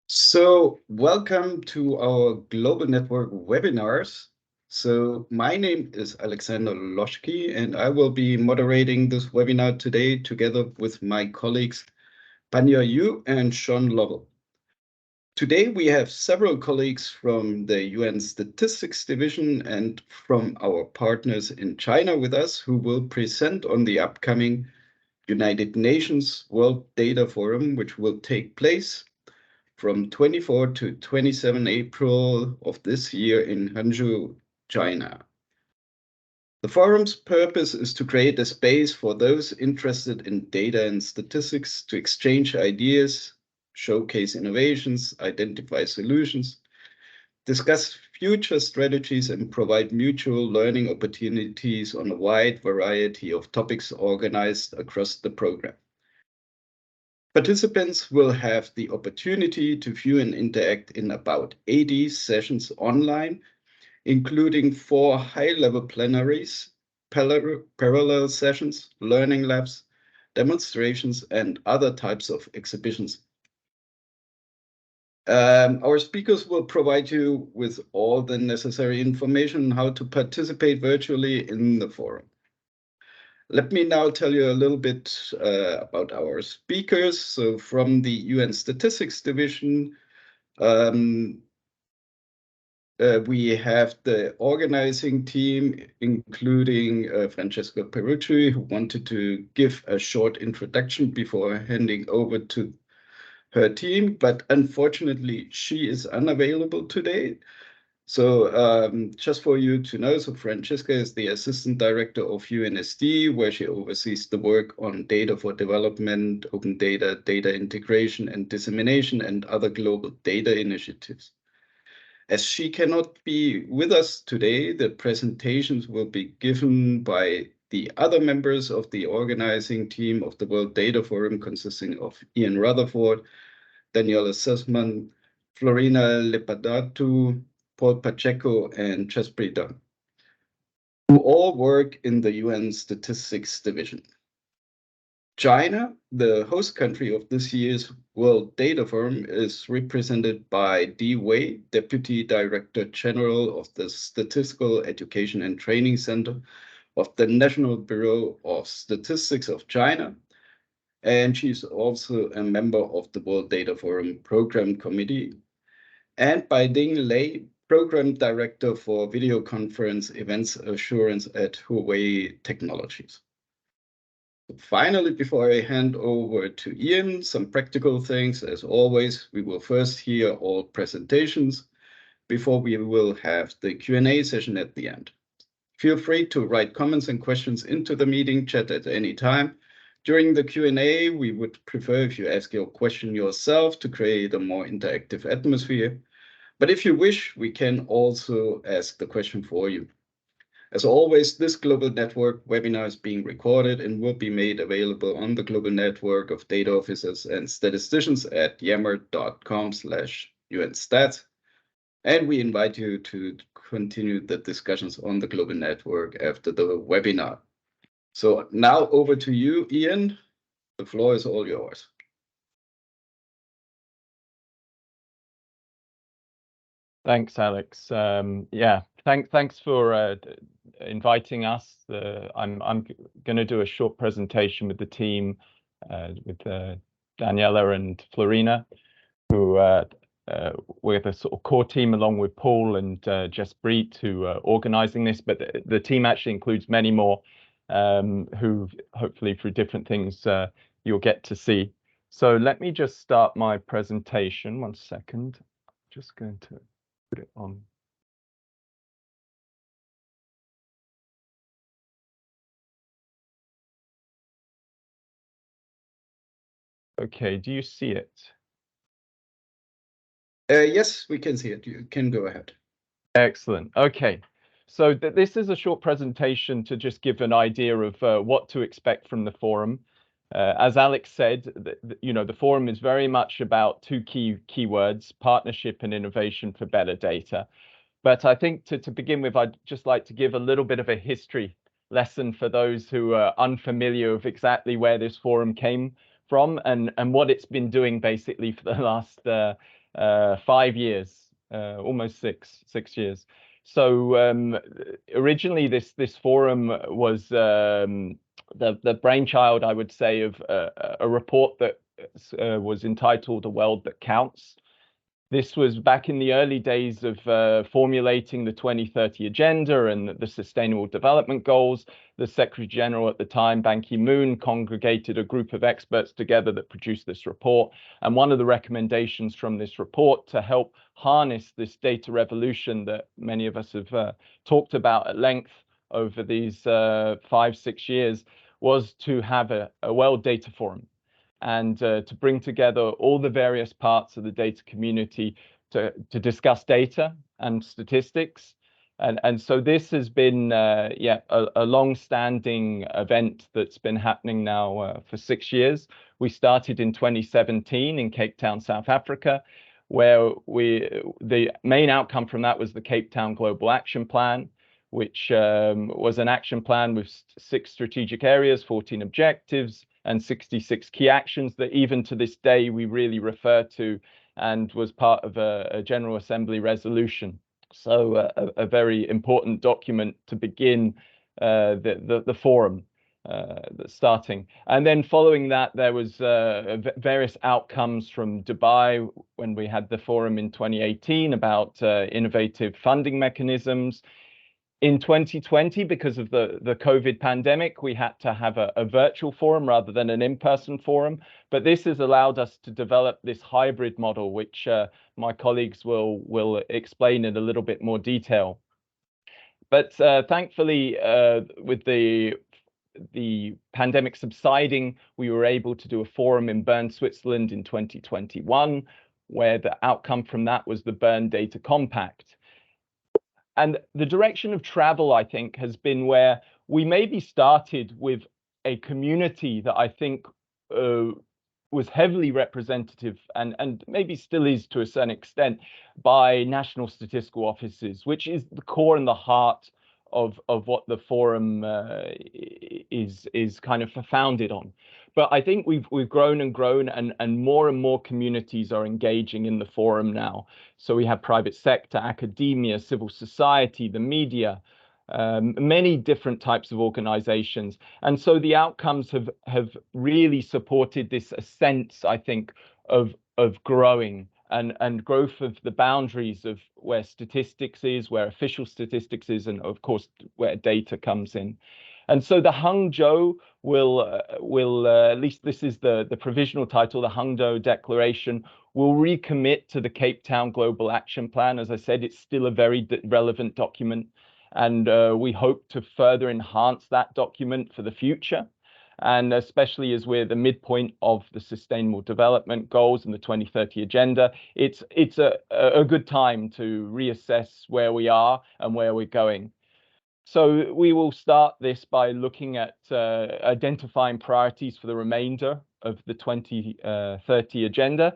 So, welcome to our Global Network webinars. So, my name is Alexander Loschke, and I will be moderating this webinar today together with my colleagues Panya Yu and Sean Lovell. Today, we have several colleagues from the UN Statistics Division and from our partners in China with us who will present on the upcoming United Nations World Data Forum, which will take place from 24 to 27 April of this year in Hangzhou, China. The forum's purpose is to create a space for those interested in data and statistics to exchange ideas, showcase innovations, identify solutions, discuss future strategies, and provide mutual learning opportunities on a wide variety of topics organized across the program. Participants will have the opportunity to view and interact in about 80 sessions online, including 4 high-level plenaries, parallel sessions, learning labs, demonstrations, and other types of exhibitions. Our speakers will provide you with all the necessary information on how to participate virtually in the forum. Let me now tell you a little bit about our speakers. So from the UN Statistics Division, we have the organizing team, including Francesca Perucci, who wanted to give a short introduction before handing over to her team, but unfortunately she is unavailable today. So just for you to know, so Francesca is the Assistant Director of UNSD, where she oversees the work on data for development, open data, data integration and dissemination, and other global data initiatives. As she cannot be with us today, the presentations will be given by the other members of the organizing team of the World Data Forum, consisting of Ian Rutherford, Daniella Sussman, Florina Lepadatu, Paul Pacheco, and Jaspreet Doung, who all work in the UN Statistics Division. China, the host country of this year's World Data Forum, is represented by Ding Lei, Deputy Director General of the Statistical Education and Training Center of the National Bureau of Statistics of China, and she's also a member of the World Data Forum Program Committee, and by Ding Lei, Program Director for Video Conference Events Assurance at Huawei Technologies. Finally, before I hand over to Ian, some practical things. As always, we will first hear all presentations before we will have the Q&A session at the end. Feel free to write comments and questions into the meeting chat at any time. During the Q&A, we would prefer if you ask your question yourself to create a more interactive atmosphere. But if you wish, we can also ask the question for you. As always, this Global Network webinar is being recorded and will be made available on the Global Network of Data Officers and Statisticians at yammer.com/UNstats. And we invite you to continue the discussions on the Global Network after the webinar. So now over to you, Ian. The floor is all yours. Thanks, Alex. Thanks for inviting us. I'm going to do a short presentation with the team, with Daniella and Florina, who we're the sort of core team along with Paul and Jaspreet, who are organizing this. But the team actually includes many more, who hopefully through different things you'll get to see. So let me just start my presentation. 1 second. Just going to put it on. Okay, do you see it? Yes, we can see it. You can go ahead. Excellent. Okay, so this is a short presentation to just give an idea of what to expect from the forum. As Alex said, the forum is very much about 2 keywords: partnership and innovation for better data. But I think to begin with, I'd just like to give a little bit of a history lesson for those who are unfamiliar with exactly where this forum came from, and what it's been doing basically for the last 5 years, almost six years. So originally this forum was the brainchild, I would say, of a report that was entitled "A World That Counts." This was back in the early days of formulating the 2030 Agenda and the Sustainable Development Goals. The Secretary General at the time, Ban Ki-moon, congregated a group of experts together that produced this report. And one of the recommendations from this report to help harness this data revolution that many of us have talked about at length over these 5-6 years was to have a World Data Forum, and to bring together all the various parts of the data community to discuss data and statistics. And so this has been a long-standing event that's been happening now for 6 years. We started in 2017 in Cape Town, South Africa, where the main outcome from that was the Cape Town Global Action Plan, which was an action plan with 6 strategic areas, 14 objectives, and 66 key actions that even to this day we really refer to, and was part of a General Assembly resolution. So a very important document to begin the forum starting. And then following that, there was various outcomes from Dubai when we had the forum in 2018 about innovative funding mechanisms. In 2020, because of the COVID pandemic, we had to have a virtual forum rather than an in-person forum. But this has allowed us to develop this hybrid model, which my colleagues will explain in a little bit more detail. But thankfully, with the pandemic subsiding, we were able to do a forum in Bern, Switzerland in 2021, where the outcome from that was the Bern Data Compact. And the direction of travel, I think, has been where we maybe started with a community that I think was heavily representative and maybe still is to a certain extent by national statistical offices, which is the core and the heart of what the forum is kind of founded on. But I think we've grown and grown, and more communities are engaging in the forum now. So we have private sector, academia, civil society, the media, many different types of organizations. And so the outcomes have really supported this sense, I think, of growing and growth of the boundaries of where statistics is, where official statistics is, and of course where data comes in. And so the Hangzhou will at least this is the provisional title, the Hangzhou Declaration, will recommit to the Cape Town Global Action Plan. As I said, it's still a very relevant document, and we hope to further enhance that document for the future. And especially as we're the midpoint of the Sustainable Development Goals and the 2030 Agenda, it's a good time to reassess where we are and where we're going. So we will start this by looking at identifying priorities for the remainder of the 2030 Agenda.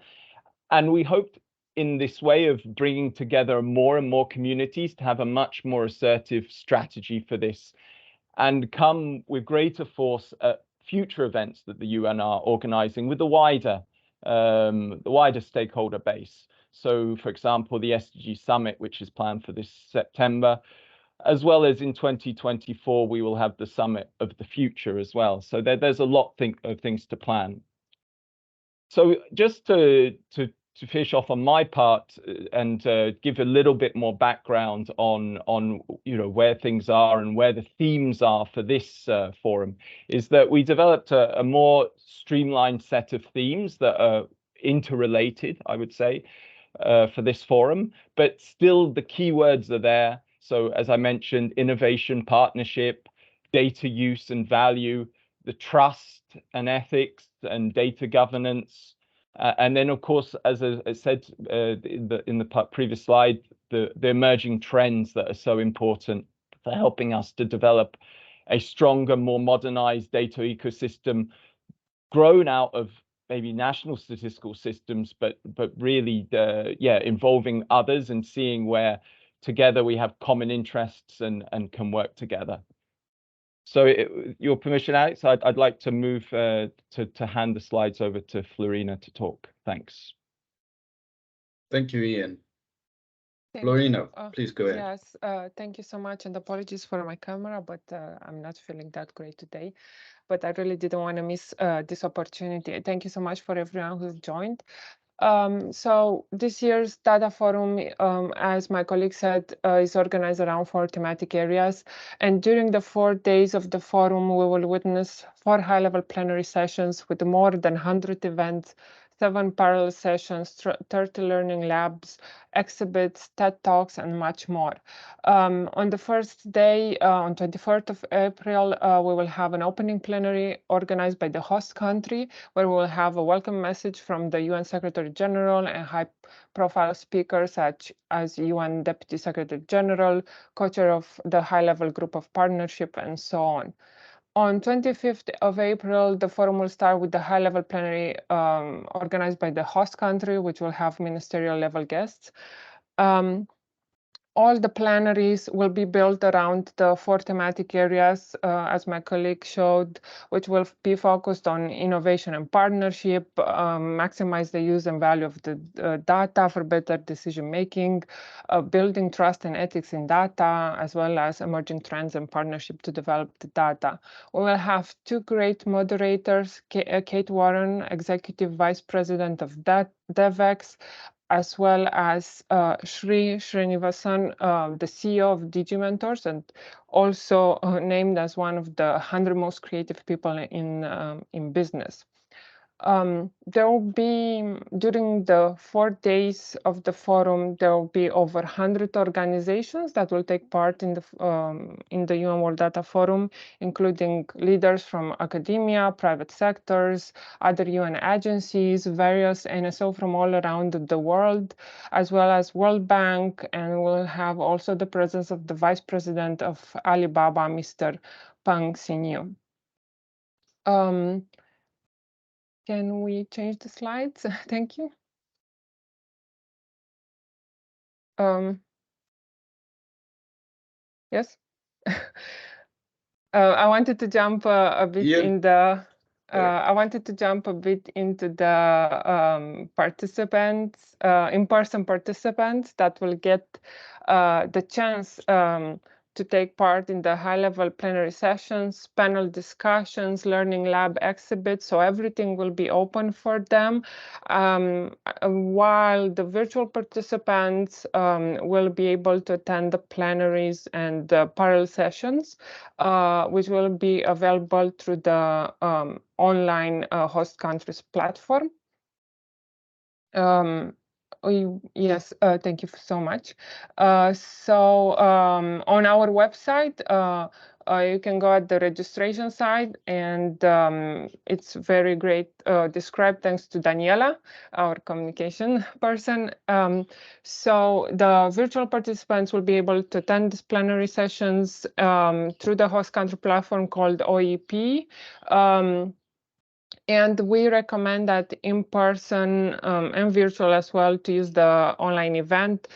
And we hope in this way of bringing together more and more communities to have a much more assertive strategy for this, and come with greater force at future events that the UN are organizing with the wider stakeholder base. So, for example, the SDG Summit, which is planned for this September, as well as in 2024, we will have the Summit of the Future as well. So there's a lot of things to plan. So just to finish off on my part and give a little bit more background on where things are and where the themes are for this forum, is that we developed a more streamlined set of themes that are interrelated, I would say, for this forum, but still the keywords are there. So as I mentioned, innovation, partnership, data use and value, the trust and ethics and data governance. And then, of course, as I said in the previous slide, the emerging trends that are so important for helping us to develop a stronger, more modernized data ecosystem, grown out of maybe national statistical systems, but really, involving others and seeing where together we have common interests and can work together. So your permission, Alex, I'd like to move to hand the slides over to Florina to talk. Thanks. Thank you, Ian. Thank Florina, you. please go ahead. Yes, thank you so much, and apologies for my camera, but I'm not feeling that great today. But I really didn't want to miss this opportunity. Thank you so much for everyone who joined. So this year's data forum, as my colleague said, is organized around 4 thematic areas. And during the 4 days of the forum, we will witness 4 high-level plenary sessions with more than 100 events, 7 parallel sessions, 30 learning labs, exhibits, TED Talks, and much more. On the first day, on 24th of April, we will have an opening plenary organized by the host country, where we will have a welcome message from the UN Secretary General and high-profile speakers such as UN Deputy Secretary General, co-chair of the high-level group of partnership, and so on. On 25th of April, the forum will start with the high-level plenary organized by the host country, which will have ministerial-level guests. All the plenaries will be built around the 4 thematic areas, as my colleague showed, which will be focused on innovation and partnership, maximize the use and value of the data for better decision-making, building trust and ethics in data, as well as emerging trends and partnership to develop the data. We will have 2 great moderators, Kate Warren, Executive Vice President of DevEx, as well as Sri Srinivasan, the CEO of DigiMentors, and also named as one of the 100 most creative people in business. There will be, during the 4 days of the forum, there will be over 100 organizations that will take part in the UN World Data Forum, including leaders from academia, private sectors, other UN agencies, various NSO from all around the world, as well as World Bank, and we'll have also the presence of the Vice President of Alibaba, Mr. Peng Xinyu. Can we change the slides? Thank you. Yes. I wanted to jump a bit in the. I wanted to jump a bit into the participants, in-person participants that will get the chance to take part in the high-level plenary sessions, panel discussions, learning lab exhibits. So everything will be open for them, while the virtual participants will be able to attend the plenaries and the parallel sessions, which will be available through the online host countries platform. Yes, thank you so much. So on our website, you can go at the registration side, and it's very great described thanks to Daniella, our communication person. So the virtual participants will be able to attend these plenary sessions through the host country platform called OEP. And we recommend that in person and virtual as well to use the online event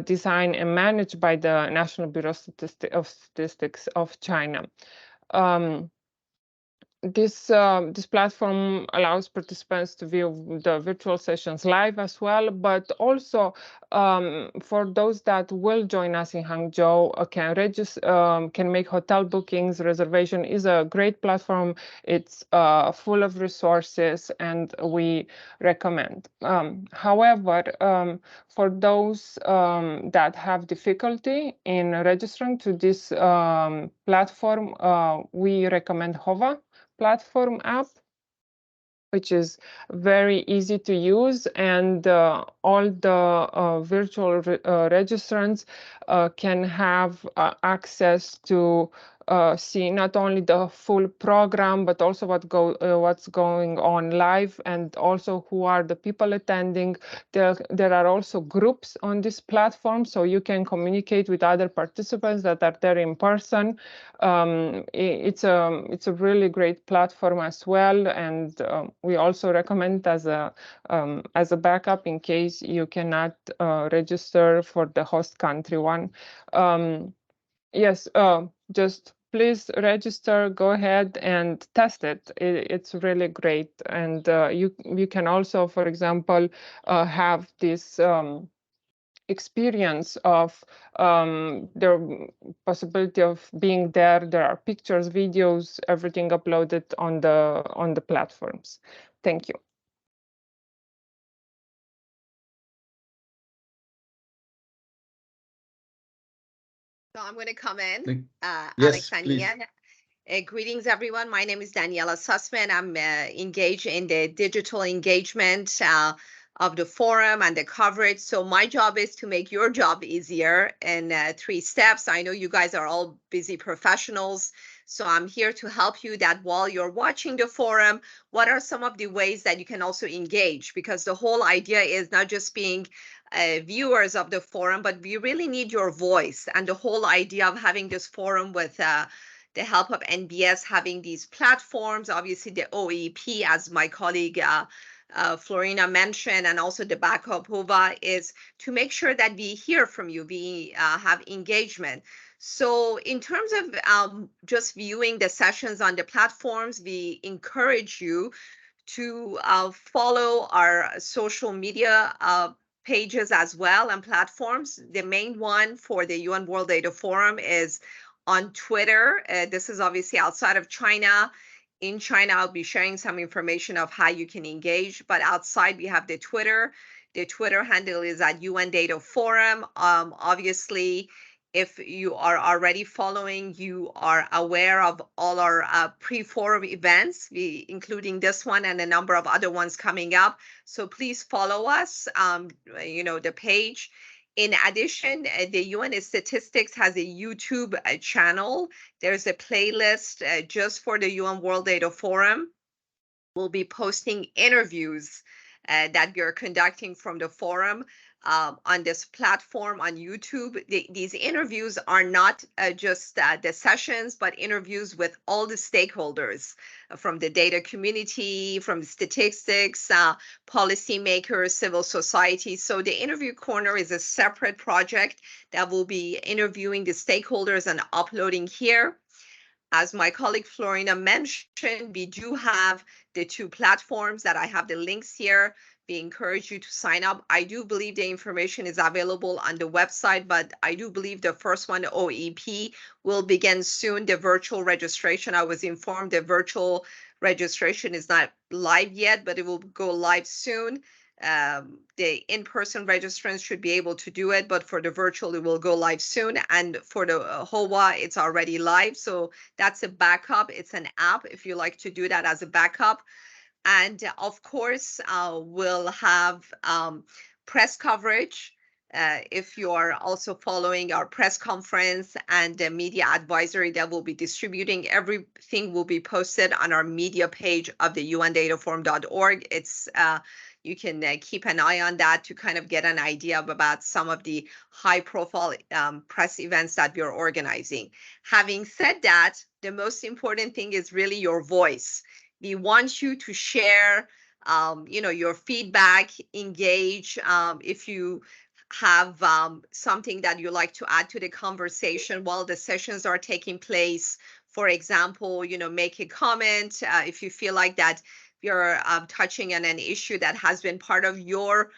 designed and managed by the National Bureau of Statistics of China. This platform allows participants to view the virtual sessions live as well, but also for those that will join us in Hangzhou, can register, can make hotel bookings. Reservation is a great platform. It's full of resources, and we recommend. However, for those that have difficulty in registering to this platform, we recommend HOVA platform app, which is very easy to use, and all the virtual registrants can have access to see not only the full program, but also what's going on live, and also who are the people attending. There are also groups on this platform, so you can communicate with other participants that are there in person. It's a really great platform as well, and we also recommend as a backup in case you cannot register for the host country one. Yes, just please register, go ahead and test it. It's really great. And you can also, for example, have this experience of the possibility of being there. There are pictures, videos, everything uploaded on the platforms. Thank you. So I'm going to come in, Yes, Alex and please. Ian. Greetings, everyone. My name is Daniella Sussman. I'm engaged in the digital engagement of the forum and the coverage. So my job is to make your job easier in 3 steps. I know you guys are all busy professionals, so I'm here to help you that while you're watching the forum, what are some of the ways that you can also engage? Because the whole idea is not just being viewers of the forum, but we really need your voice. And the whole idea of having this forum with the help of NBS, having these platforms, obviously the OEP, as my colleague Florina mentioned, and also the backup HOVA, is to make sure that we hear from you, we have engagement. So in terms of just viewing the sessions on the platforms, we encourage you to follow our social media pages as well and platforms. The main one for the UN World Data Forum is on Twitter. This is obviously outside of China. In China, I'll be sharing some information of how you can engage, but outside we have the Twitter. The Twitter handle is at UN Data Forum. Obviously, if you are already following, you are aware of all our pre-forum events, including this one and a number of other ones coming up. So please follow us, the page. In addition, the UN Statistics has a YouTube channel. There's a playlist just for the UN World Data Forum. We'll be posting interviews that we are conducting from the forum on this platform on YouTube. These interviews are not just the sessions, but interviews with all the stakeholders from the data community, from statistics, policymakers, civil society. So the Interview Corner is a separate project that will be interviewing the stakeholders and uploading here. As my colleague Florina mentioned, we do have the 2 platforms that I have the links here. We encourage you to sign up. I do believe the information is available on the website, but I do believe the first one, OEP, will begin soon. The virtual registration, I was informed the virtual registration is not live yet, but it will go live soon. The in-person registrants should be able to do it, but for the virtual, it will go live soon. And for the HOWA, it's already live. So that's a backup. It's an app if you like to do that as a backup. And of course, we'll have press coverage. If you are also following our press conference and the media advisory that we'll be distributing, everything will be posted on our media page of the undataforum.org. It's you can keep an eye on that to kind of get an idea about some of the high-profile press events that we are organizing. Having said that, the most important thing is really your voice. We want you to share, your feedback, engage. If you have something that you like to add to the conversation while the sessions are taking place, for example, make a comment. If you feel like that you're touching on an issue that has been part of your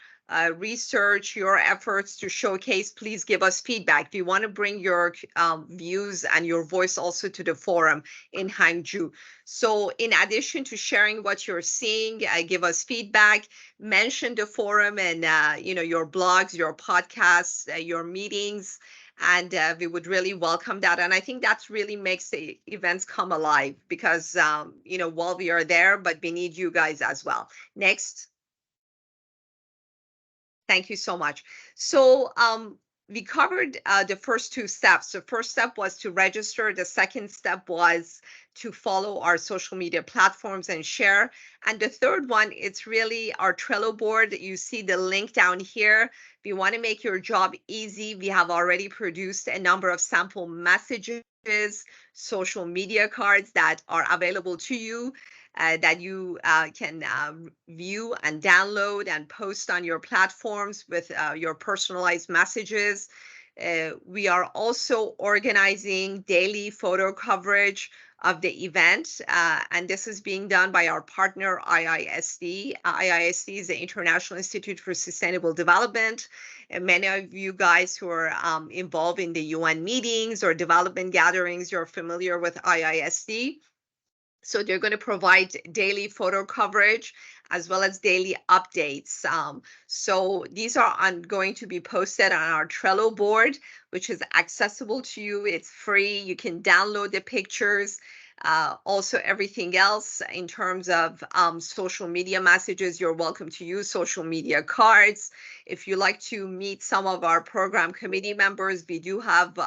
research, your efforts to showcase, please give us feedback. We want to bring your views and your voice also to the forum in Hangzhou. So in addition to sharing what you're seeing, give us feedback, mention the forum and, your blogs, your podcasts, your meetings, and we would really welcome that. And I think that really makes the events come alive because, while we are there, but we need you guys as well. Next. Thank you so much. So we covered the first 2 steps. The first step was to register. The second step was to follow our social media platforms and share. And the third one, it's really our Trello board. You see the link down here. We want to make your job easy. We have already produced a number of sample messages, social media cards that are available to you. That you can view and download and post on your platforms with your personalized messages. We are also organizing daily photo coverage of the event, and this is being done by our partner IISD. IISD is the International Institute for Sustainable Development, and many of you guys who are involved in the UN meetings or development gatherings, you're familiar with IISD. So they're going to provide daily photo coverage as well as daily updates. So these are going to be posted on our Trello board, which is accessible to you. It's free. You can download the pictures. Also, everything else in terms of social media messages, you're welcome to use social media cards. If you like to meet some of our program committee members, we do have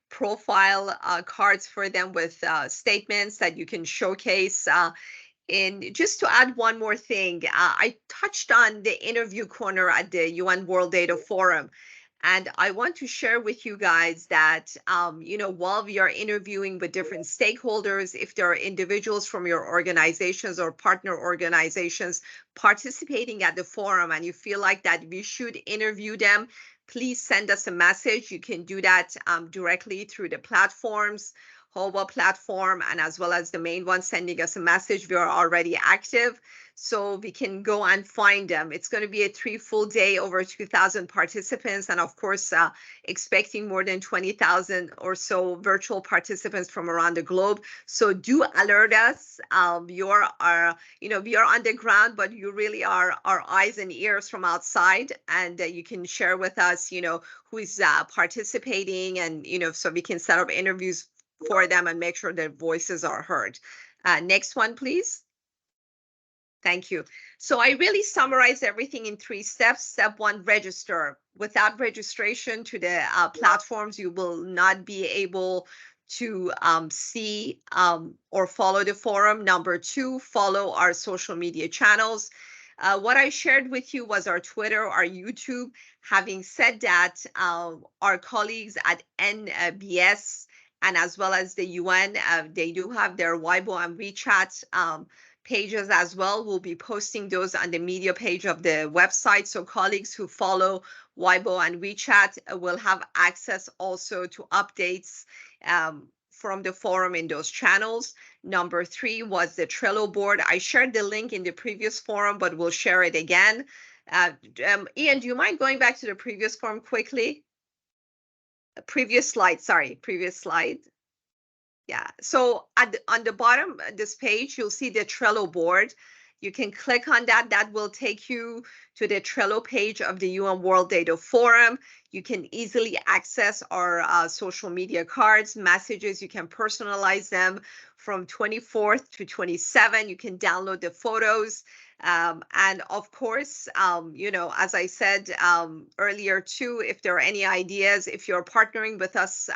profile cards for them with statements that you can showcase. And just to add one more thing, I touched on the interview corner at the UN World Data Forum. And I want to share with you guys that, while we are interviewing with different stakeholders, if there are individuals from your organizations or partner organizations participating at the forum and you feel like that we should interview them, please send us a message. You can do that directly through the platforms, Huawei platform, and as well as the main one sending us a message. We are already active, so we can go and find them. It's going to be a 3 full day, over 2,000 participants, and of course, expecting more than 20,000 or so virtual participants from around the globe. So do alert us. We are on the ground, but you really are our eyes and ears from outside, and you can share with us, who is participating, and so we can set up interviews for them and make sure their voices are heard. Next one, please. Thank you. So I really summarized everything in 3 steps. Step 1, register. Without registration to the platforms, you will not be able to see or follow the forum. Number 2, follow our social media channels. What I shared with you was our Twitter, our YouTube. Having said that, our colleagues at NBS and as well as the UN, they do have their Weibo and WeChat pages as well. We'll be posting those on the media page of the website. So colleagues who follow Weibo and WeChat will have access also to updates from the forum in those channels. Number 3 was the Trello board. I shared the link in the previous forum, but we'll share it again. Ian, do you mind going back to the previous forum quickly? Previous slide, sorry, previous slide. Yeah, so on the bottom of this page, you'll see the Trello board. You can click on that. That will take you to the Trello page of the UN World Data Forum. You can easily access our social media cards, messages. You can personalize them from 24th to 27. You can download the photos. And of course, as I said earlier too, if there are any ideas, if you're partnering with us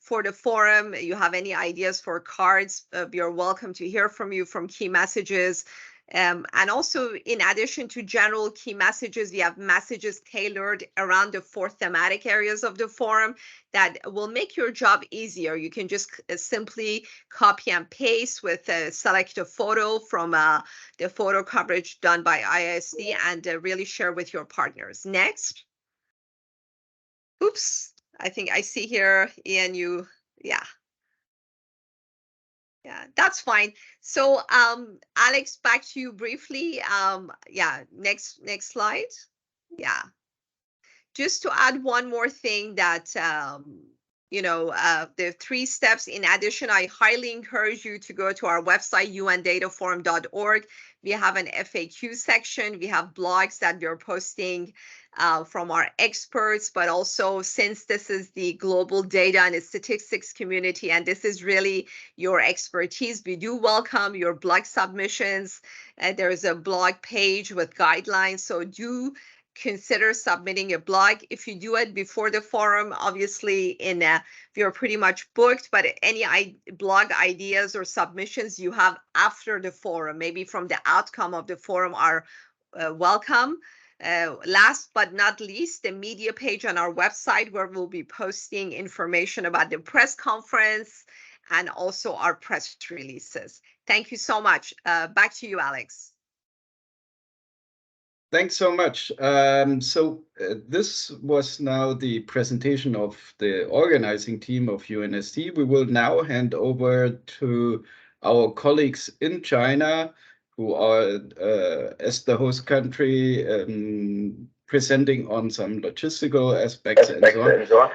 for the forum, you have any ideas for cards, you're welcome to hear from you from key messages. And also, in addition to general key messages, we have messages tailored around the 4 thematic areas of the forum that will make your job easier. You can just simply copy and paste with select a photo from the photo coverage done by IISD and really share with your partners. Next. Oops, I think I see here, Ian, yeah. Yeah, that's fine. So, Alex, back to you briefly. Yeah, next slide. Yeah. Just to add one more thing that, the 3 steps. In addition, I highly encourage you to go to our website, undataforum.org. We have an FAQ section. We have blogs that we're posting from our experts, but also since this is the global data and statistics community, and this is really your expertise, we do welcome your blog submissions. There's a blog page with guidelines, so do consider submitting a blog. If you do it before the forum, obviously you're pretty much booked, but any blog ideas or submissions you have after the forum, maybe from the outcome of the forum, are welcome. Last but not least, the media page on our website, where we'll be posting information about the press conference and also our press releases. Thank you so much. Back to you, Alex. Thanks so much. This was now the presentation of the organizing team of UNST. We will now hand over to our colleagues in China, who are, as the host country, presenting on some logistical aspects and so on.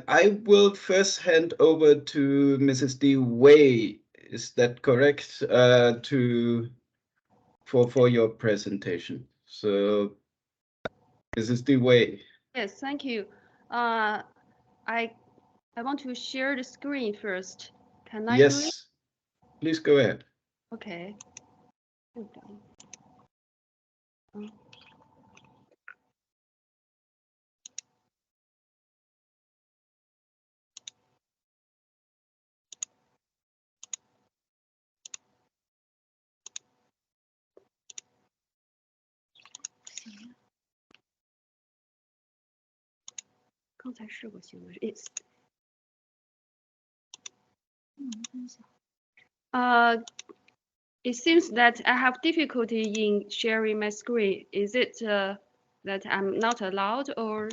I will first hand over to Mrs. Ding Lei. Is that correct? For your presentation. So this is the way. Yes, thank you. I want to share the screen first. Can I do it? Yes, please go ahead. Okay. It seems that I have difficulty in sharing my screen. Is it that I'm not allowed, or?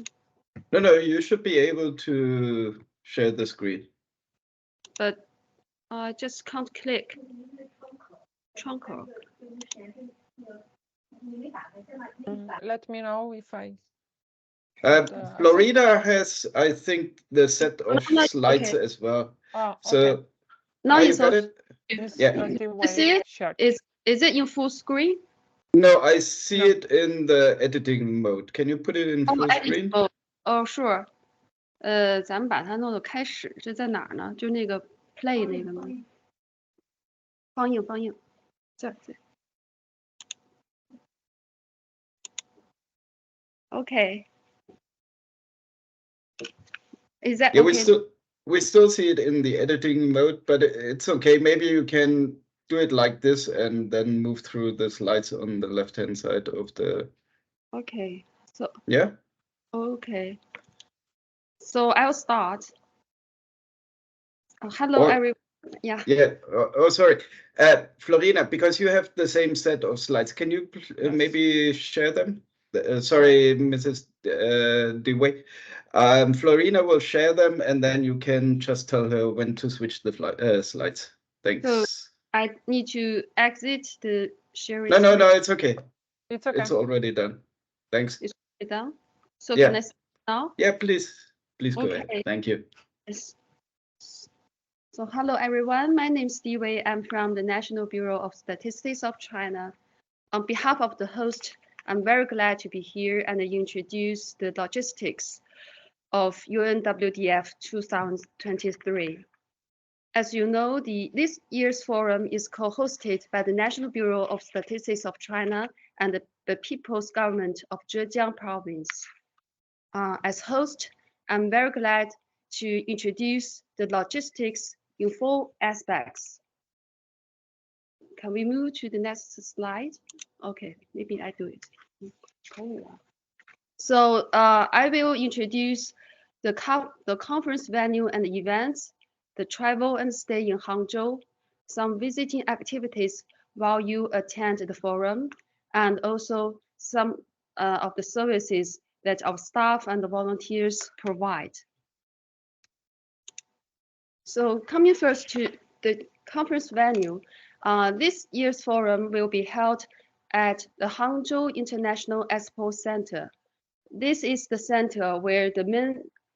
No, you should be able to share the screen. But I just can't click. Trunker. Let me know if I. Florina has, I think, the set of No, slides okay. as well. Oh, So okay. Now you it's got also, it? Yeah. you see it? Is it in full screen? No, I see No. it in the editing mode. Can you put it in full screen? Oh, sure. 咱们把它弄到开始，这在哪儿呢？就那个 play 那个吗？放映，这。Okay. Is that yeah, okay? we still see it in the editing mode, but it's okay. Maybe you can do it like this and then move through the slides on the left-hand side of the. Okay. So. Yeah. Okay. So I'll start. Hello, everyone. Yeah. Yeah. Sorry, Florina, because you have the same set of slides. Can you maybe share them? Sorry, Mrs. Dewey. Florina will share them, and then you can just tell her when to switch the slides. Thanks. So I need to exit the sharing. No, it's okay. It's okay. It's already done. Thanks. It's already done. So yeah. Can I start now? Yeah, please go Okay. ahead. Thank you. Yes. So hello everyone, my name is Ding Lei. I'm from the National Bureau of Statistics of China. On behalf of the host, I'm very glad to be here and introduce the logistics of UNWDF 2023. As you know, this year's forum is co-hosted by the National Bureau of Statistics of China and the People's Government of Zhejiang Province. As host, I'm very glad to introduce the logistics in 4 aspects. Can we move to the next slide? Okay, maybe I do it. So I will introduce the conference venue and events, the travel and stay in Hangzhou, some visiting activities while you attend the forum, and also some of the services that our staff and the volunteers provide. So coming first to the conference venue, this year's forum will be held at the Hangzhou International Expo Center. This is the center where the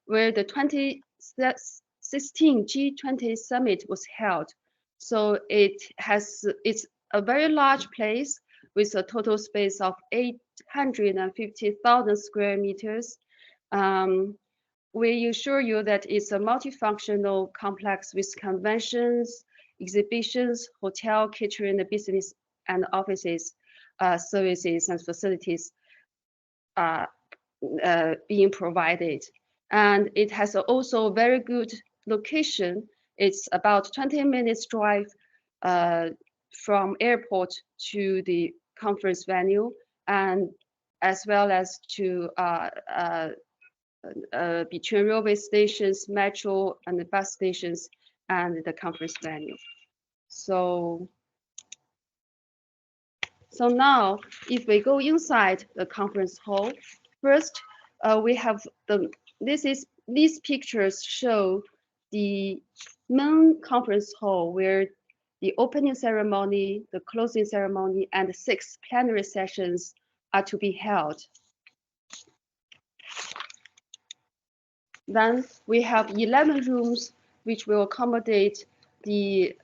2016 G20 summit was held. So it's a very large place with a total space of 850,000 square meters. We assure you that it's a multifunctional complex with conventions, exhibitions, hotel, catering, business and offices, services and facilities being provided. And it has also very good location. It's about 20 minutes drive from airport to the conference venue, and as well as to between railway stations, metro and the bus stations and the conference venue. So So now, if we go inside the conference hall, first we have these pictures show the main conference hall where the opening ceremony, the closing ceremony, and 6 plenary sessions are to be held. Then we have 11 rooms which will accommodate the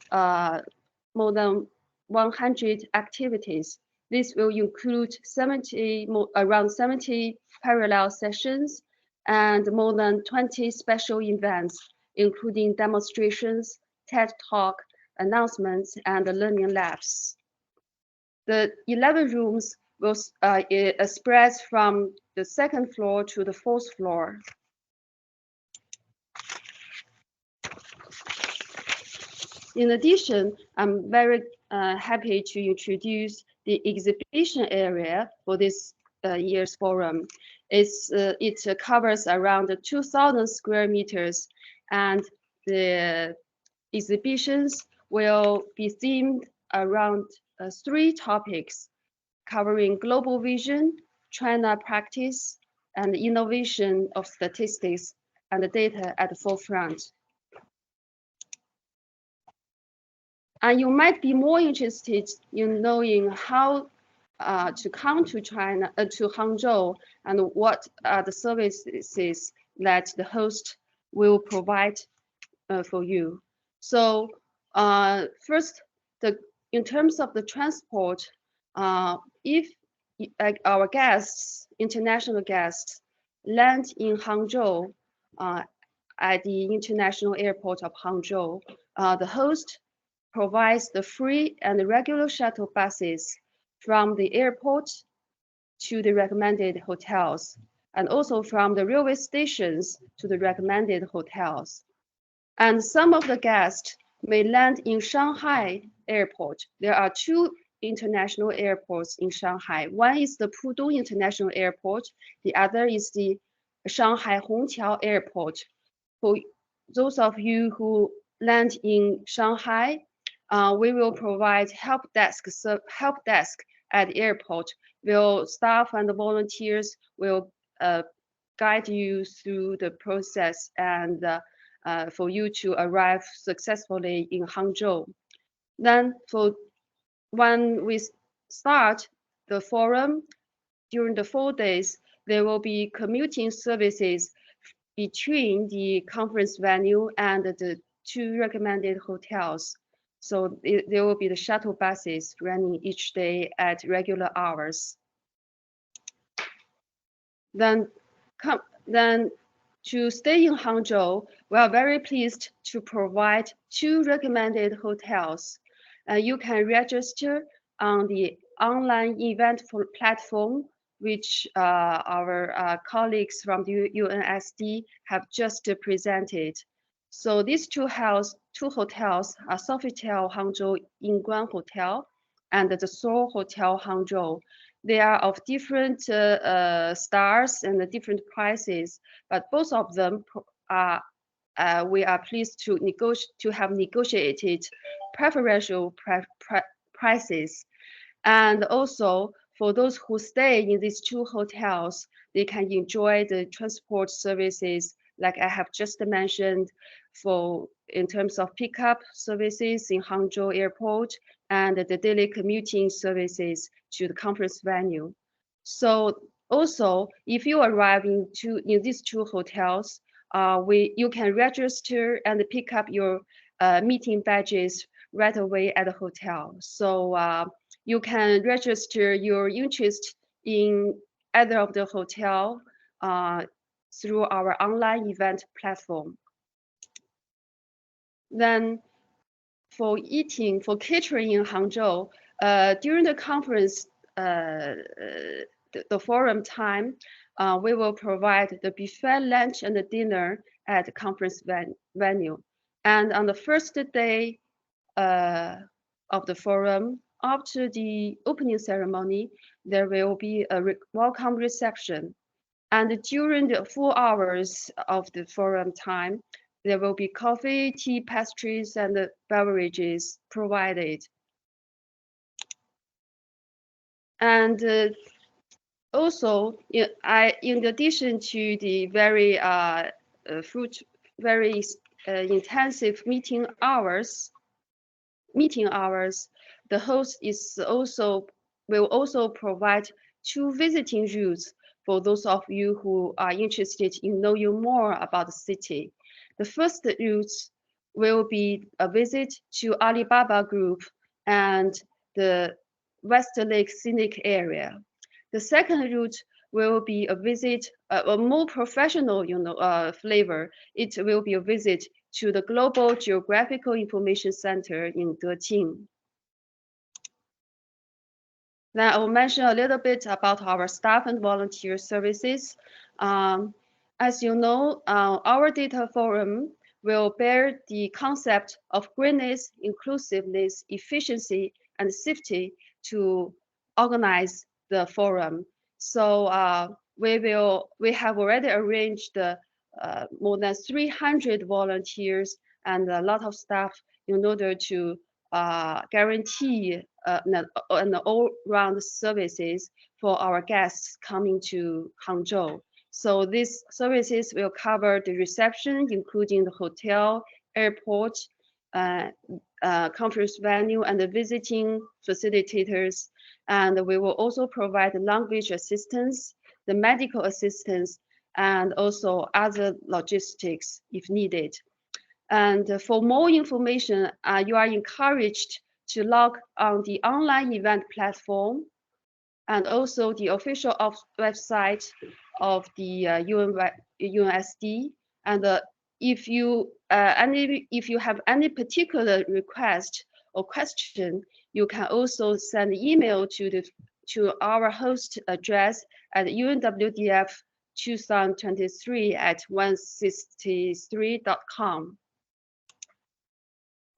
more than 100 activities. This will include around 70 parallel sessions and more than 20 special events, including demonstrations, TED Talk, announcements, and learning labs. The 11 rooms will spread from the 2nd floor to the 4th floor. In addition, I'm very happy to introduce the exhibition area for this year's forum. It covers around 2,000 square meters, and the exhibitions will be themed around 3 topics, covering global vision, China practice, and innovation of statistics and data at the forefront. And you might be more interested in knowing how to come to China, to Hangzhou, and what are the services that the host will provide for you. So first, in terms of the transport, if our guests, international guests, land in Hangzhou at the International Airport of Hangzhou, the host provides the free and regular shuttle buses from the airport to the recommended hotels, and also from the railway stations to the recommended hotels. And some of the guests may land in Shanghai Airport. There are 2 international airports in Shanghai. One is the Pudong International Airport. The other is the Shanghai Hongqiao Airport. For those of you who land in Shanghai, we will provide help desk at the airport. Staff and volunteers will guide you through the process and for you to arrive successfully in Hangzhou. Then when we start the forum, during the 4 days, there will be commuting services between the conference venue and the 2 recommended hotels. So there will be the shuttle buses running each day at regular hours. Then to stay in Hangzhou, we are very pleased to provide 2 recommended hotels. You can register on the online event platform, which our colleagues from the UNSD have just presented. So these 2 hotels are Sofitel Hangzhou Yingguan Hotel and the Seoul Hotel Hangzhou. They are of different stars and different prices, but both of them we are pleased to have negotiated preferential prices. And also, for those who stay in these 2 hotels, they can enjoy the transport services like I have just mentioned, in terms of pickup services in Hangzhou Airport and the daily commuting services to the conference venue. So also, if you arrive in these 2 hotels, you can register and pick up your meeting badges right away at the hotel. So you can register your interest in either of the hotel through our online event platform. Then for catering in Hangzhou, during the conference, the forum time, we will provide the buffet lunch and the dinner at the conference venue. And on the first day of the forum, after the opening ceremony, there will be a welcome reception. And during the 4 hours of the forum time, there will be coffee, tea, pastries, and beverages provided. And also, in addition to the very intensive meeting hours, the host will also provide 2 visiting routes for those of you who are interested in knowing more about the city. The first route will be a visit to Alibaba Group and the Westlake Scenic Area. The second route will be a visit, a more professional, flavor. It will be a visit to the Global Geographical Information Center in Deqing. Now I will mention a little bit about our staff and volunteer services. As you know, our data forum will bear the concept of greenness, inclusiveness, efficiency, and safety to organize the forum. So we have already arranged more than 300 volunteers and a lot of staff in order to guarantee an all-round services for our guests coming to Hangzhou. So these services will cover the reception, including the hotel, airport, conference venue, and the visiting facilitators. And we will also provide language assistance, the medical assistance, and also other logistics if needed. And for more information, you are encouraged to log on the online event platform and also the official website of the UNSD. And if you have any particular request or question, you can also send email to our host address at unwdf2023@163.com.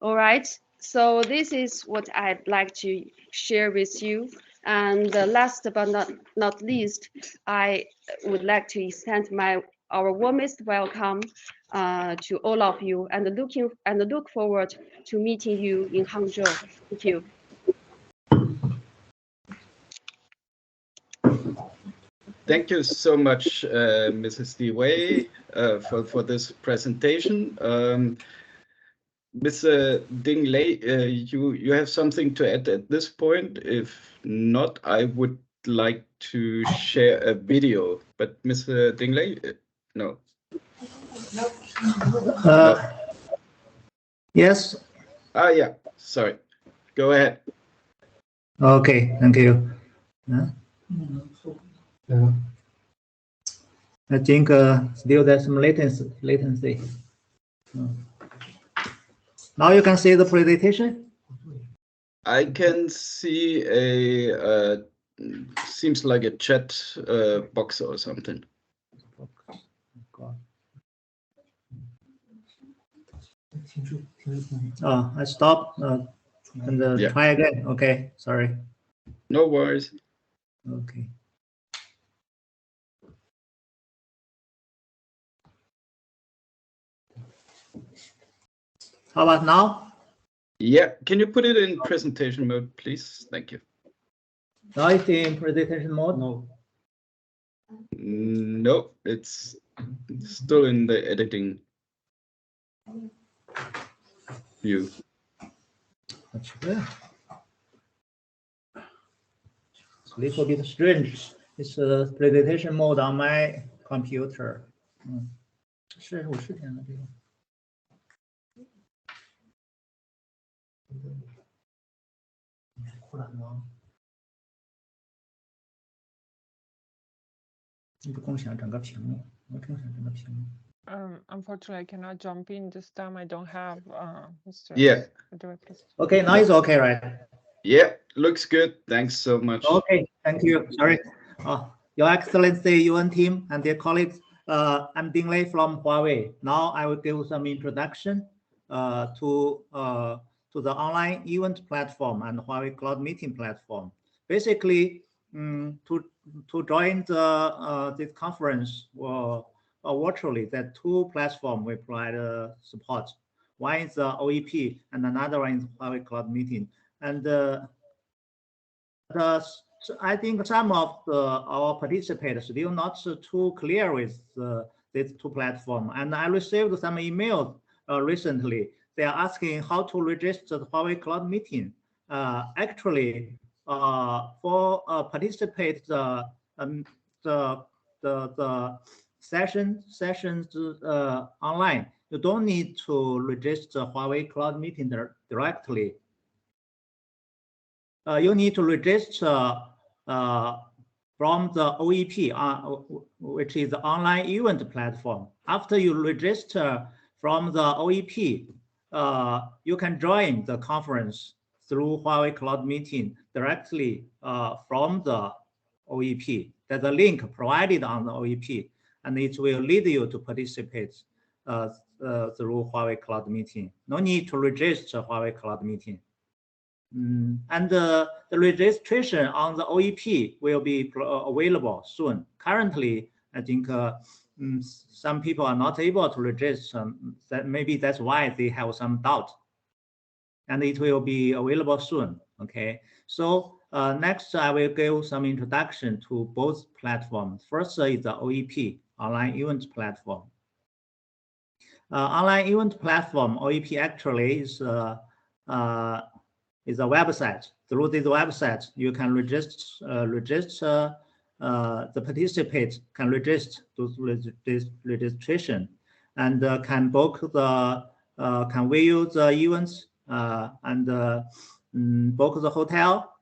All right, so this is what I'd like to share with you. And last but not least, I would like to extend our warmest welcome to all of you, and look forward to meeting you in Hangzhou. Thank you. Thank you so much, Mrs. Dewey, for this presentation. Mr. Ding Lei, you have something to add at this point? If not, I would like to share a video, but Mr. Ding Lei, no. No. Yes. Yeah, sorry. Go ahead. Okay, thank you. I think still there's some latency. Now you can see the presentation? I can see a seems like a chat box or something. Oh, I stopped and Yeah. try again. Okay, sorry. No worries. Okay. How about now? Yeah, can you put it in presentation mode, please? Thank you. Now it's in presentation mode? No. No, it's still in the editing view. That's good. It's a little bit strange. It's a presentation mode on my computer. 是我是填的这个。扩展吗？你不共享整个屏幕，我共享整个屏幕。Unfortunately, I cannot jump in this time. I don't have Mr. Yeah. Okay, now it's okay, right? Yeah, looks good. Thanks so much. Okay, thank you. Sorry. Your Excellency, UN team and their colleagues, I'm Ding Lei from Huawei. Now I will give some introduction to the online event platform and Huawei Cloud Meeting platform. Basically, to join this conference virtually, there are 2 platforms we provide support. One is OEP, and another one is Huawei Cloud Meeting. And the I think some of our participants still not too clear with these two platforms. And I received some emails recently. They are asking how to register the Huawei Cloud Meeting. Actually, for participate the sessions online, you don't need to register Huawei Cloud Meeting directly. You need to register from the OEP, which is the online event platform. After you register from the OEP, you can join the conference through Huawei Cloud Meeting directly from the OEP. There's a link provided on the OEP, and it will lead you to participate through Huawei Cloud Meeting. No need to register Huawei Cloud Meeting. And the registration on the OEP will be available soon. Currently, I think some people are not able to register. Maybe that's why they have some doubt. And it will be available soon. Okay. So next, I will give some introduction to both platforms. First is the OEP, online event platform. Online event platform, OEP, actually is a website. Through this website, you can register the participants can register to this registration, and can book the can view the events and book the hotel,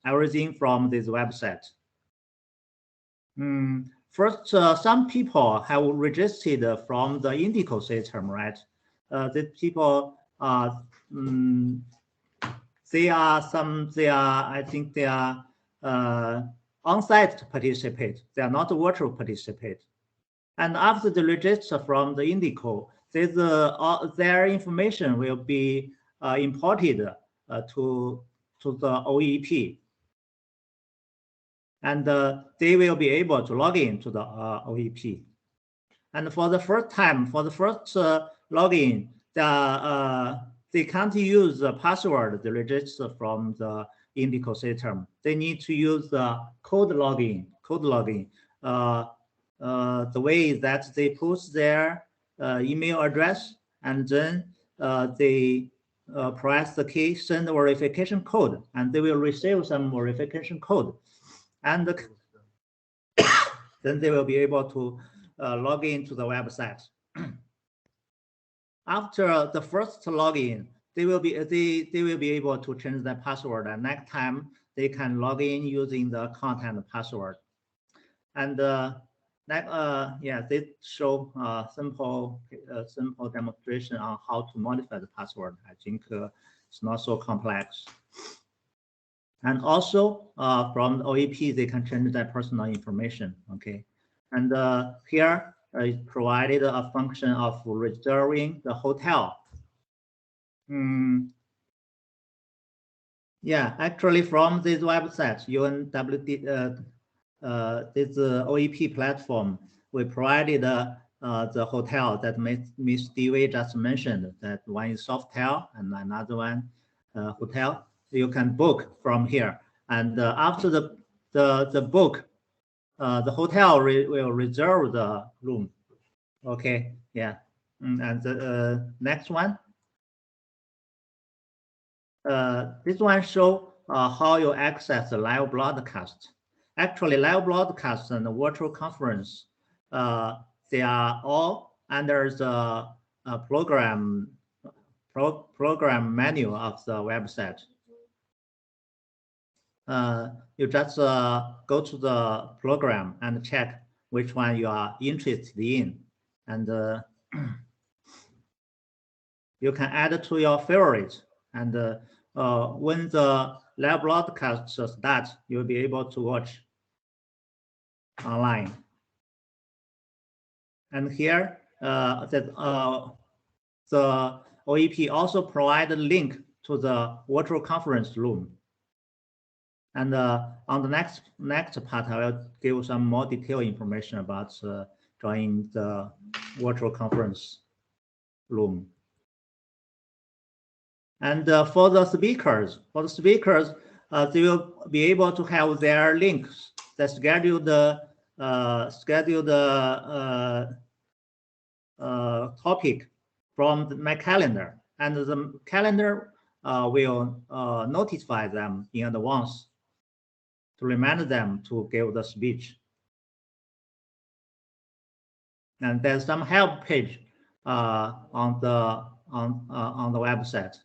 everything from this website. First, some people have registered from the Indico system, right? The people I think they are on-site participate. They are not virtual participate. And after the register from the Indico, their information will be imported to the OEP. And they will be able to log in to the OEP. And for the first time, for the first login, they can't use the password they register from the Indico system. They need to use the code login. The way that they put their email address, and then they press the key, send the verification code, and they will receive some verification code. And then they will be able to log into the website. After the first login, they will be able to change their password, and next time they can log in using the content password. And they show simple demonstration on how to modify the password. I think it's not so complex. And also from the OEP, they can change their personal information. Okay, and here it provided a function of reserving the hotel. Yeah, actually from this website, UNWD, this OEP platform, we provided the hotel that Ms. Dewey just mentioned. That one is Softel and another one hotel. You can book from here, and after the book, the hotel will reserve the room. Okay, yeah, and the next one. This one shows how you access the live broadcast. Actually, live broadcast and the virtual conference, they are all under the program menu of the website. You just go to the program and check which one you are interested in, and you can add it to your favorites. And when the live broadcast starts, you'll be able to watch online. And here, the OEP also provide a link to the virtual conference room. And on the next part, I will give some more detailed information about joining the virtual conference room. And for the speakers, they will be able to have their links that schedule the topic from my calendar, and the calendar will notify them in advance to remind them to give the speech. And there's some help page on the website.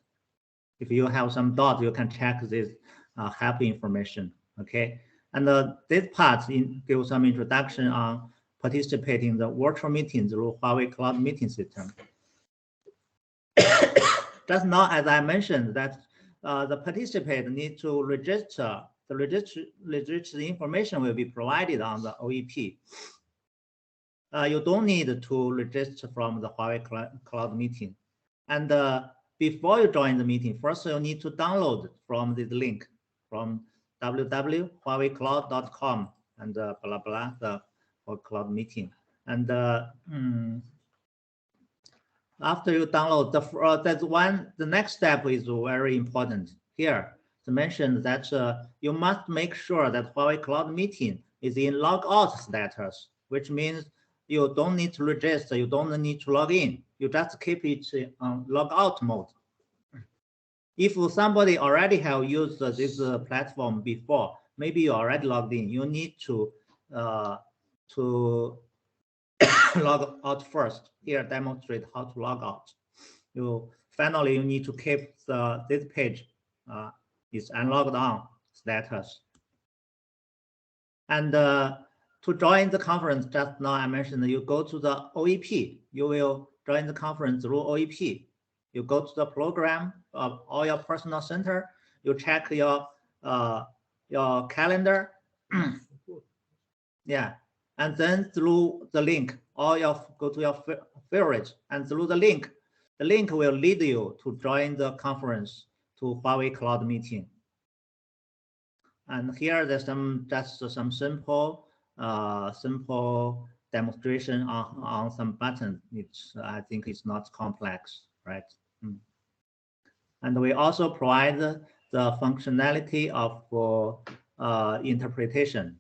If you have some doubt, you can check this help information. Okay, and this part gives some introduction on participating in the virtual meeting through Huawei Cloud Meeting System. Just now, as I mentioned, that the participant need to register. The register information will be provided on the OEP. You don't need to register from the Huawei Cloud Meeting. And before you join the meeting, first you need to download from this link from www.huaweicloud.com and blah blah the cloud meeting. And after you download the next step is very important here. To mention that you must make sure that Huawei Cloud Meeting is in logout status, which means you don't need to register, you don't need to log in. You just keep it on logout mode. If somebody already have used this platform before, maybe you already logged in, you need to log out first. Here, demonstrate how to log out. Finally, you need to keep this page is unlogged on status. And to join the conference, just now I mentioned you go to the OEP. You will join the conference through OEP. You go to the program of all your personal center. You check your calendar. Yeah, and then through the link, go to your favorites, and through the link will lead you to join the conference to Huawei Cloud Meeting. And here there's just some simple demonstration on some buttons. I think it's not complex, right? And we also provide the functionality of interpretation,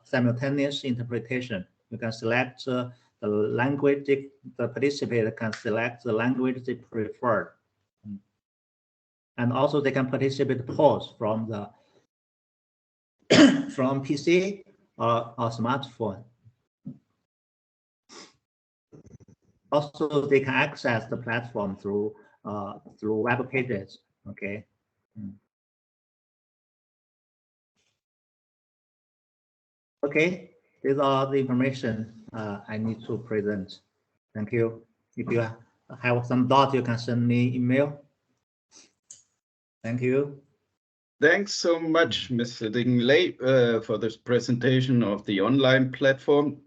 simultaneous interpretation. You can select the language, the participant can select the language they prefer. And also they can participate pause from the from PC or smartphone. Also, they can access the platform through web pages. Okay. Okay, these are the information I need to present. Thank you. If you have some doubt, you can send me email. Thank you. Thanks so much, Mr. Ding Lei, for this presentation of the online platform.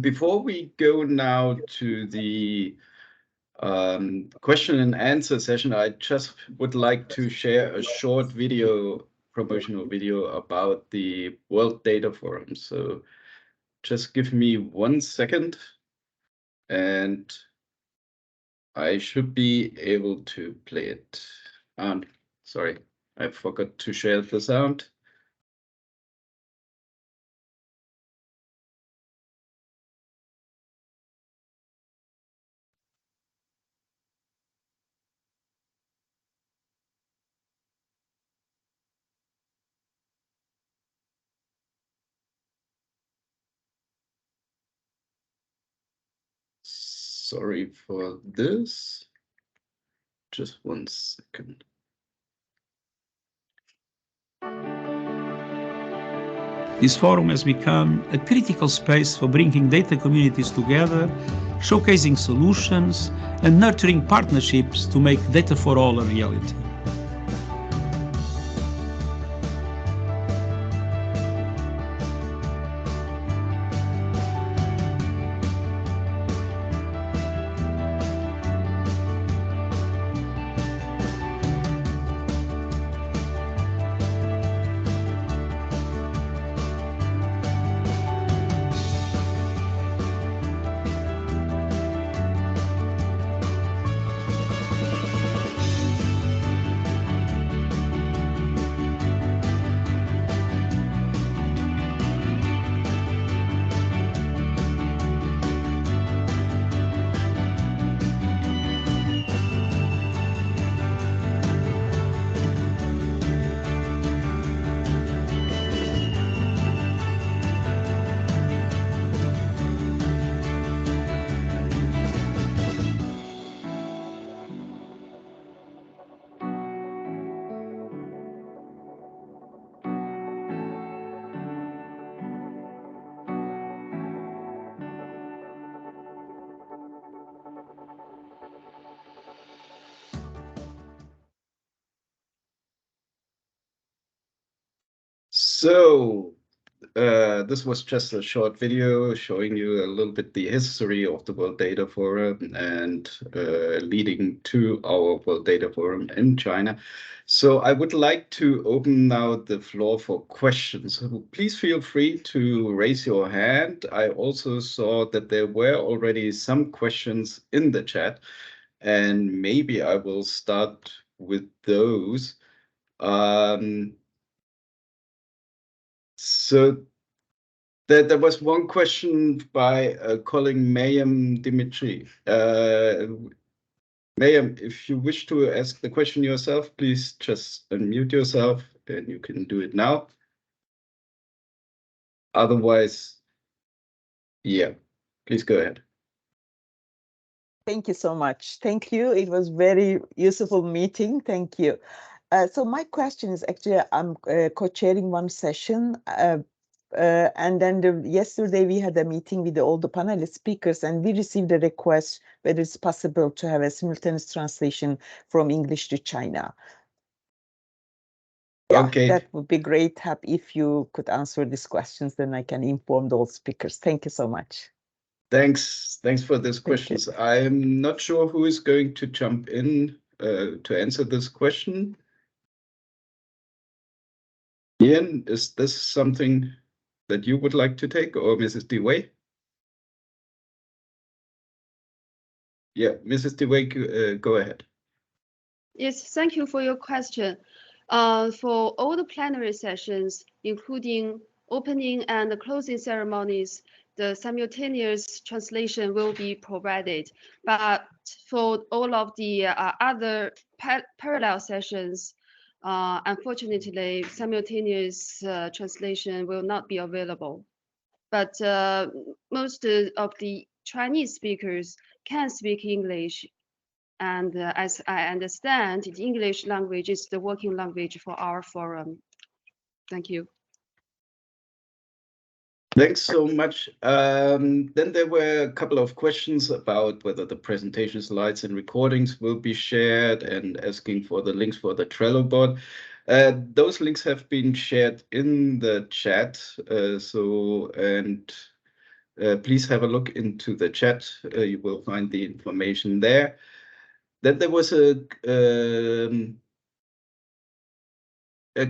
Before we go now to the question and answer session, I just would like to share a short video, promotional video about the World Data Forum. So just give me 1 second and I should be able to play it. Sorry, I forgot to share the sound. Sorry for this. Just 1 second. This forum has become a critical space for bringing data communities together, showcasing solutions, and nurturing partnerships to make data for all a reality. So this was just a short video showing you a little bit the history of the World Data Forum and leading to our World Data Forum in China. So I would like to open now the floor for questions. So please feel free to raise your hand. I also saw that there were already some questions in the chat, and maybe I will start with those. So there was one question by calling Mayam Dimitri. Mayam, if you wish to ask the question yourself, please just unmute yourself and you can do it now. Otherwise, yeah, please go ahead. Thank you so much. Thank you. It was very useful meeting. Thank you. So my question is actually, I'm co-chairing one session, and then yesterday we had a meeting with all the panelist speakers, and we received a request whether it's possible to have a simultaneous translation from English to China. Yeah, Okay. that would be great. Happy if you could answer these questions, then I can inform those speakers. Thank you so much. Thanks for these questions. I'm not sure who is going to jump in to answer this question. Ian, is this something that you would like to take, or Mrs. Dewey? Yeah, Mrs. Dewey, go ahead. Yes, thank you for your question. For all the plenary sessions, including opening and closing ceremonies, the simultaneous translation will be provided. But for all of the other parallel sessions, unfortunately, simultaneous translation will not be available. But most of the Chinese speakers can speak English. And as I understand, the English language is the working language for our forum. Thank you. Thanks so much. Then there were a couple of questions about whether the presentation slides and recordings will be shared and asking for the links for the Trello board. Those links have been shared in the chat. Please have a look into the chat. You will find the information there. Then there was a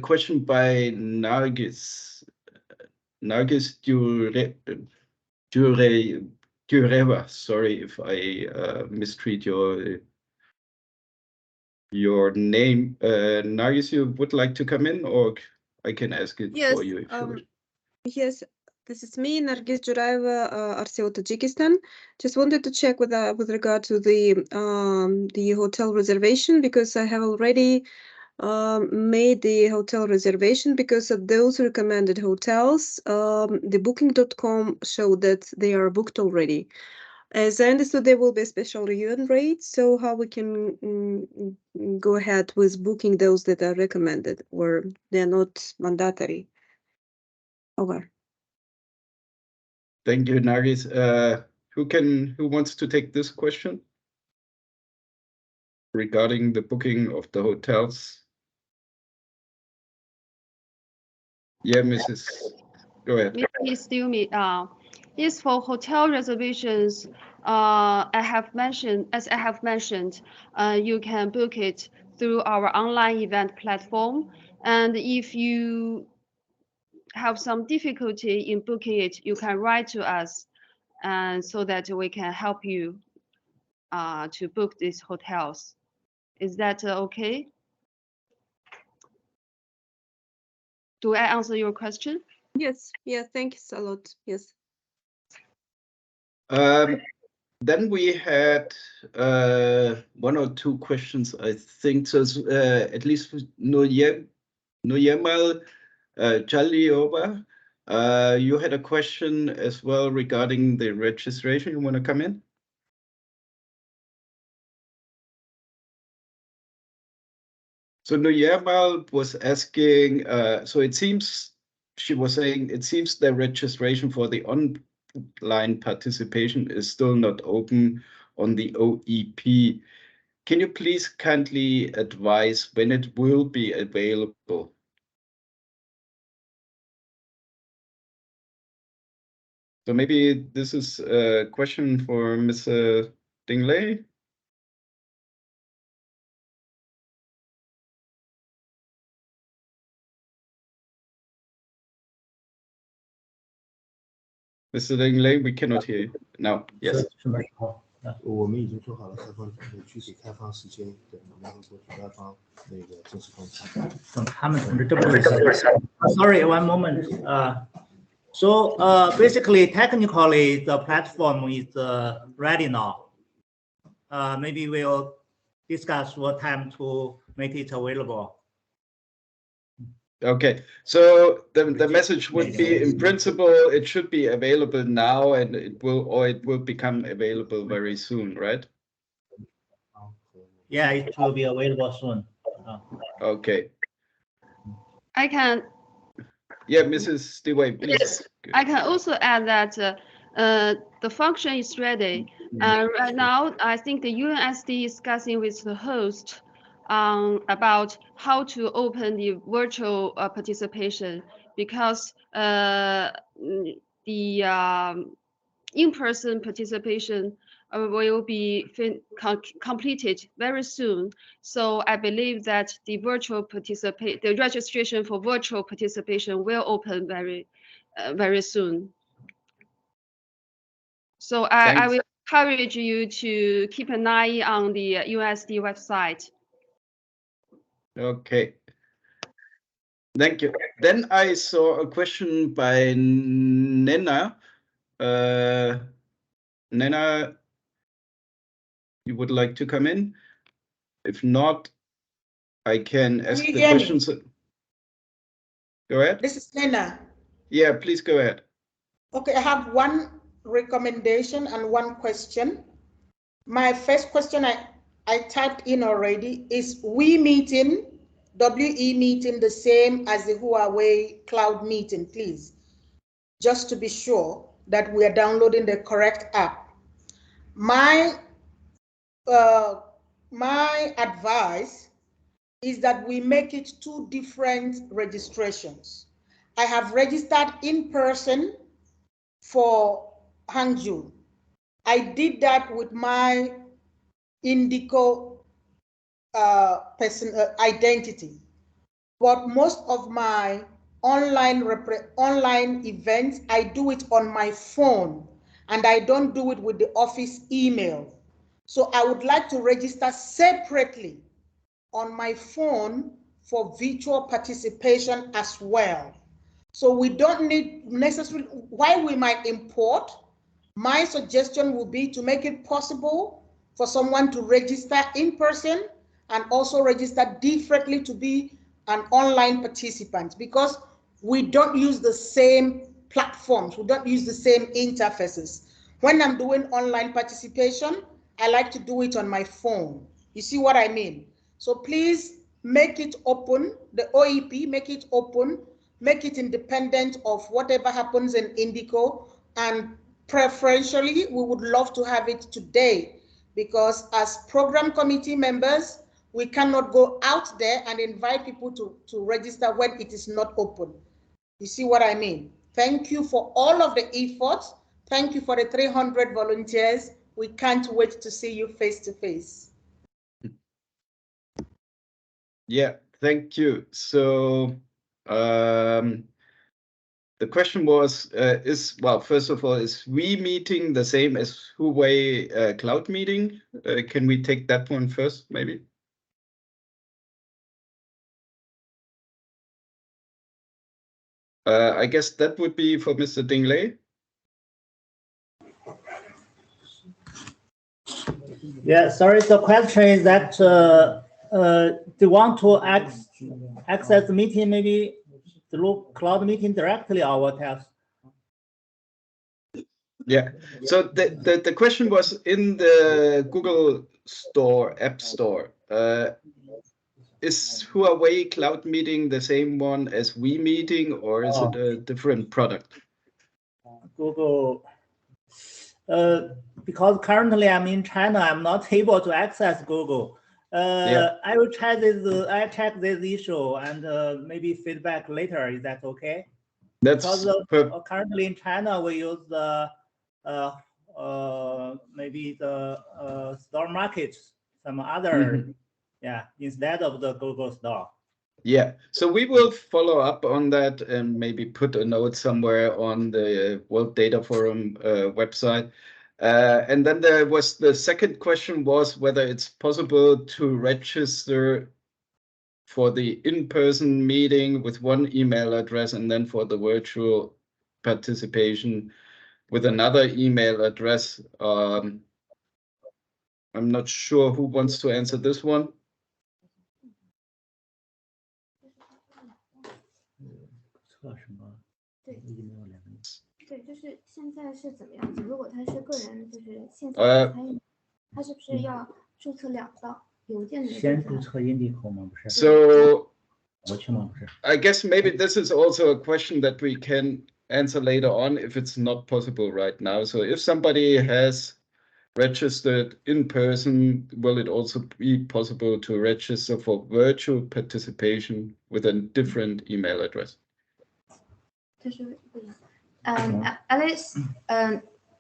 question by Nargis Dureva. Sorry if I mistreat your name. Nargis, you would like to come in, or I can ask it for you if you would. Yes, this is me, Nargis Juraeva, RCO Tajikistan. Just wanted to check with regard to the hotel reservation, because I have already made the hotel reservation because of those recommended hotels. The booking.com showed that they are booked already. As I understood, there will be a special reunion rate. So how we can go ahead with booking those that are recommended, or they're not mandatory? Over. Thank you, Nargis. Who wants to take this question regarding the booking of the hotels? Yeah, go ahead. Please do me. Yes, for hotel reservations, as I have mentioned, you can book it through our online event platform. And if you have some difficulty in booking it, you can write to us, and so that we can help you to book these hotels. Is that okay? Do I answer your question? Yes. Yeah. Thank you a lot. Yes. Then we had one or two questions, I think. So at least Noyemal Chaliova, you had a question as well regarding the registration. You want to come in? So Noyemal was asking, so it seems, she was saying, it seems the registration for the online participation is still not open on the OEP. Can you please kindly advise when it will be available? So maybe this is a question for Mr. Ding Lei. Mr. Ding Lei, we cannot hear you. No, yes. 我们已经做好了开放具体开放时间，等我们会过去开放那个正式通知。他们同志这不是 Sorry, one moment. So basically, technically, the platform is ready now. Maybe we'll discuss what time to make it available. Okay, so the message would be, in principle, it should be available now, and it will become available very soon, right? Yeah, it will be available soon. Okay. I can. Yeah, Mrs. Dewey, please. Yes, I can also add that the function is ready. Right now, I think the UNSD is discussing with the host about how to open the virtual participation, because the in-person participation will be completed very soon. So I believe that the registration for virtual participation will open very soon. So I will encourage you to keep an eye on the USD website. Okay. Thank you. Then I saw a question by Nena. Nena, you would like to come in? If not, I can ask the questions. Go ahead. This is Nena. Yeah, please go ahead. Okay, I have one recommendation and one question. My first question I typed in already is WE meeting the same as the Huawei cloud meeting, please, just to be sure that we are downloading the correct app. My advice is that we make it 2 different registrations. I have registered in person for Hangzhou. I did that with my Indico identity, but most of my online events, I do it on my phone, and I don't do it with the office email. So I would like to register separately on my phone for virtual participation as well. So we don't need necessarily, while we might import, my suggestion would be to make it possible for someone to register in person and also register differently to be an online participant, because we don't use the same platforms, we don't use the same interfaces. When I'm doing online participation, I like to do it on my phone. You see what I mean? So please make it open, the OEP, make it open, make it independent of whatever happens in Indico, and preferentially, we would love to have it today, because as program committee members, we cannot go out there and invite people to register when it is not open. You see what I mean? Thank you for all of the efforts. Thank you for the 300 volunteers. We can't wait to see you face to face. Yeah, thank you. So the question was, well, first of all, is WE meeting the same as Huawei cloud meeting? Can we take that one first, maybe? I guess that would be for Mr. Ding Lei. Yeah, sorry, the question is that they want to access the meeting maybe through cloud meeting directly or what else? Yeah, so the question was in the Google Store, App Store. Is Huawei Cloud Meeting the same one as WE Meeting, or is it a different product? Google, because currently I'm in China, I'm not able to access Google. I will check this. I check this issue and maybe feedback later. Is that okay? That's because currently in China we use the maybe the store markets, some other instead of the Google Store. Yeah, so we will follow up on that and maybe put a note somewhere on the World Data Forum website. And then there was the second question was whether it's possible to register for the in-person meeting with one email address and then for the virtual participation with another email address. I'm not sure who wants to answer this one. So I guess maybe this is also a question that we can answer later on if it's not possible right now. So if somebody has registered in person, will it also be possible to register for virtual participation with a different email address? Alice,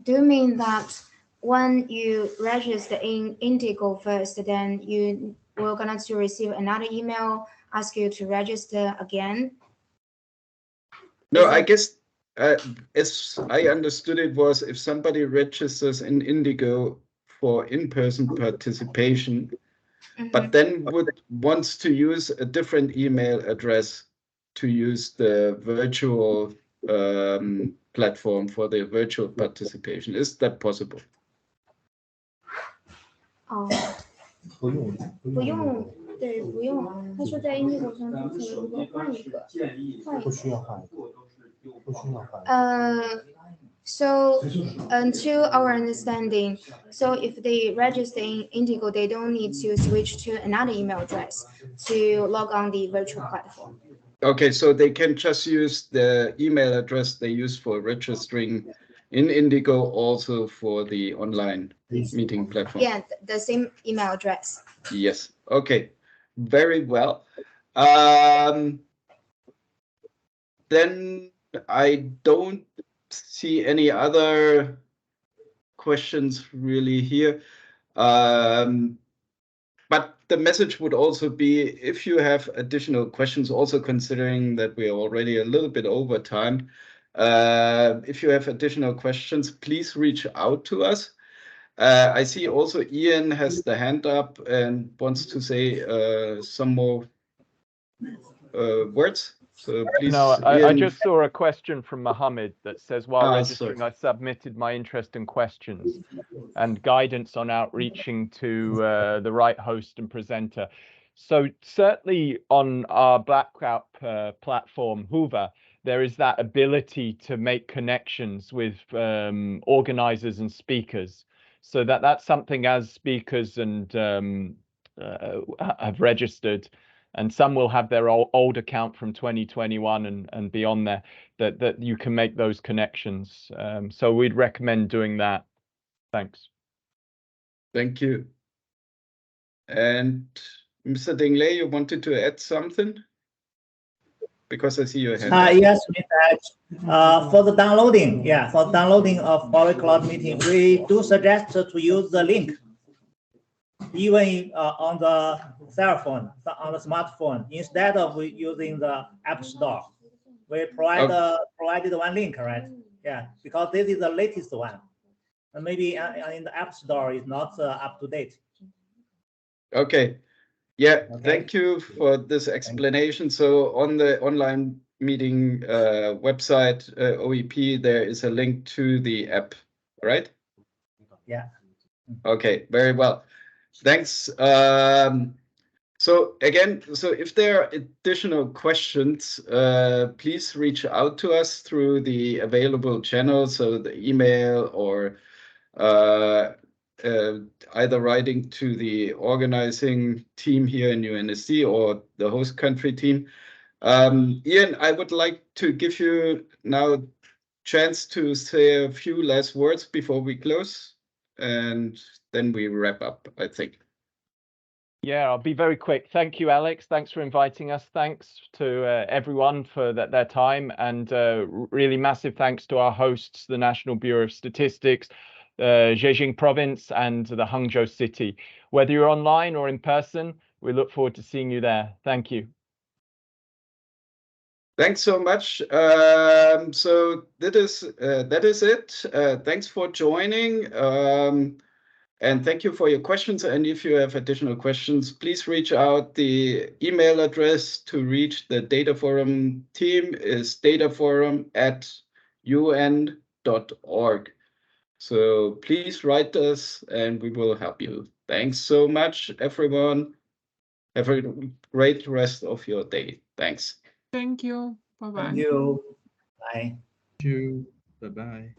do you mean that when you register in Indigo first, then you will going to receive another email ask you to register again? No, I guess as I understood it was if somebody registers in Indigo for in-person participation, but then wants to use a different email address to use the virtual platform for the virtual participation. Is that possible? 不用，对，不用。他说在 Indigo 上注册，如果换一个，不需要换。So until our understanding, so if they register in Indigo, they don't need to switch to another email address to log on the virtual platform. Okay, so they can just use the email address they use for registering in Indigo also for the online meeting platform. Yeah, the same email address. Yes. Okay. Very well. Then I don't see any other questions really here. But the message would also be if you have additional questions, also considering that we are already a little bit over time. If you have additional questions, please reach out to us. I see also Ian has the hand up and wants to say some more words. So please. No, I Ian. just saw a question from Mohammed that says, while registering, I submitted my interest and questions and guidance on outreaching to the right host and presenter. So certainly on our Blackout platform, Hoover, there is that ability to make connections with organizers and speakers. So that's something as speakers and have registered, and some will have their old account from 2021 and beyond there, that you can make those connections. So we'd recommend doing that. Thanks. Thank you. And Mr. Ding Lei, you wanted to add something? Because I see your hand. Yes, for the downloading, for downloading of Huawei Cloud Meeting, we do suggest to use the link, even on the cell phone, on the smartphone, instead of using the App Store. We provided one link, right? Yeah, because this is the latest one. And maybe in the App Store is not up to date. Okay. Yeah, thank you for this explanation. So on the online meeting website, OEP, there is a link to the app, right? Yeah. Okay, very well. Thanks. So again, so if there are additional questions, please reach out to us through the available channels, so the email or either writing to the organizing team here in UNSC or the host country team. Ian, I would like to give you now a chance to say a few last words before we close, and then we wrap up, I think. Yeah, I'll be very quick. Thank you, Alex. Thanks for inviting us. Thanks to everyone for their time, and really massive thanks to our hosts, the National Bureau of Statistics, Zhejiang Province, and the Hangzhou City. Whether you're online or in person, we look forward to seeing you there. Thank you. Thanks so much. So that is it. Thanks for joining. And thank you for your questions. And if you have additional questions, please reach out. The email address to reach the Data Forum team is dataforum@un.org. So please write us and we will help you. Thanks so much, everyone. Have a great rest of your day. Thanks. Thank you. Bye-bye. Thank you. Bye. Thank you. Bye-bye.